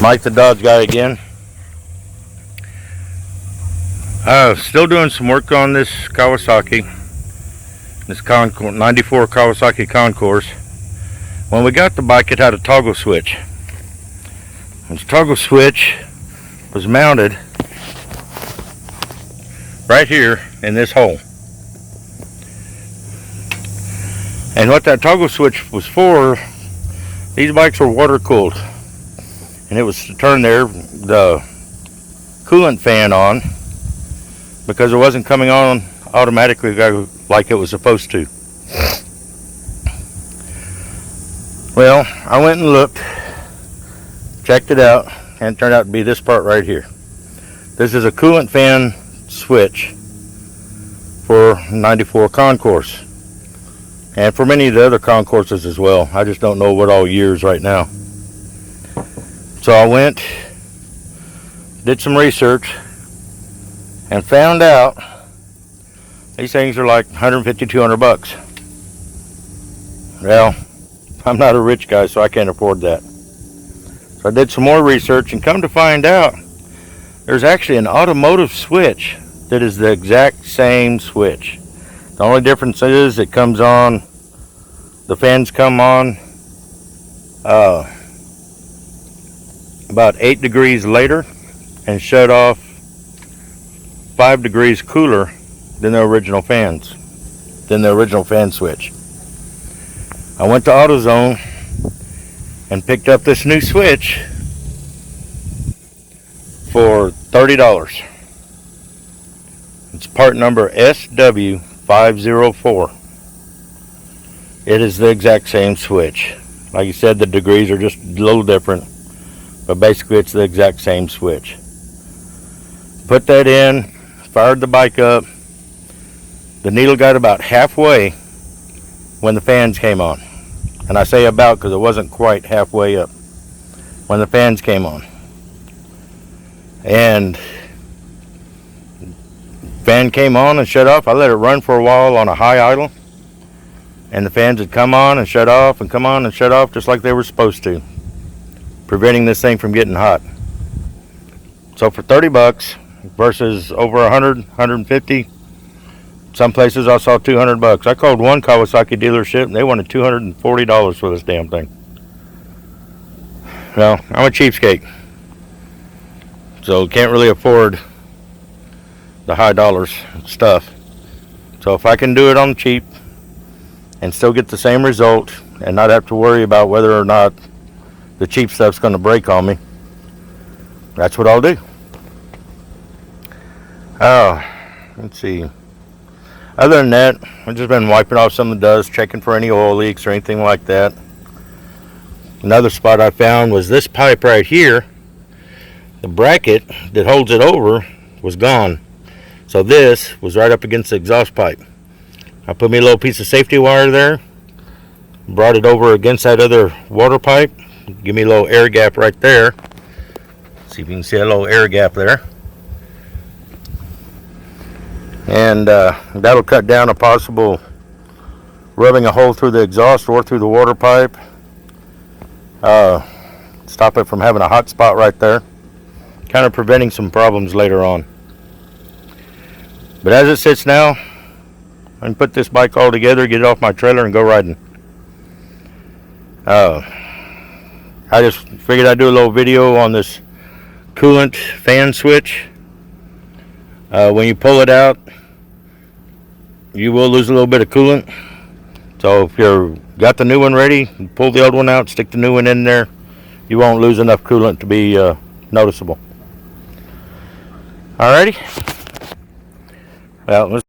Mike the Dodge guy again. Still doing some work on this Kawasaki. This 94 Kawasaki Concours. When we got the bike, it had a toggle switch. This toggle switch was mounted right here in this hole. And what that toggle switch was for, these bikes were water cooled. And it was to turn the coolant fan on because it wasn't coming on automatically like it was supposed to. Well, I went and looked, checked it out, and it turned out to be this part right here. This is a coolant fan switch for 94 Concours, and for many of the other Concourses as well. I just don't know what all years right now. So I went, did some research, and found out these things are like 150, 200 bucks. Well, I'm not a rich guy, so I can't afford that. So I did some more research and come to find out there's actually an automotive switch that is the exact same switch. The only difference is it comes on, the fans come on about 8 degrees later and shut off 5 degrees cooler than the original fan switch. I went to AutoZone and picked up this new switch for $30. It's part number SW504. It is the exact same switch. Like you said, the degrees are just a little different, but basically it's the exact same switch. Put that in, fired the bike up. The needle got about halfway when the fans came on. And I say about because it wasn't quite halfway up when the fans came on. And fan came on and shut off. I let it run for a while on a high idle, and the fans would come on and shut off and come on and shut off just like they were supposed to, preventing this thing from getting hot. So for 30 bucks versus over 100, 150, some places I saw 200 bucks. I called one Kawasaki dealership and they wanted $240 for this damn thing. Well, I'm a cheapskate, so can't really afford the high dollars stuff. So if I can do it on cheap and still get the same result and not have to worry about whether or not the cheap stuff's going to break on me, that's what I'll do. Let's see. Other than that, I've just been wiping off some of the dust, checking for any oil leaks or anything like that. Another spot I found was this pipe right here. The bracket that holds it over was gone. So this was right up against the exhaust pipe. I put me a little piece of safety wire there, brought it over against that other water pipe, give me a little air gap right there. See if you can see a little air gap there. And that'll cut down a possible rubbing a hole through the exhaust or through the water pipe. Stop it from having a hot spot right there, kind of preventing some problems later on. But as it sits now, I can put this bike all together, get it off my trailer, and go riding. I just figured I'd do a little video on this coolant fan switch. When you pull it out, you will lose a little bit of coolant. So if you've got the new one ready, pull the old one out, stick the new one in there. You won't lose enough coolant to be noticeable. Alrighty. Well, let's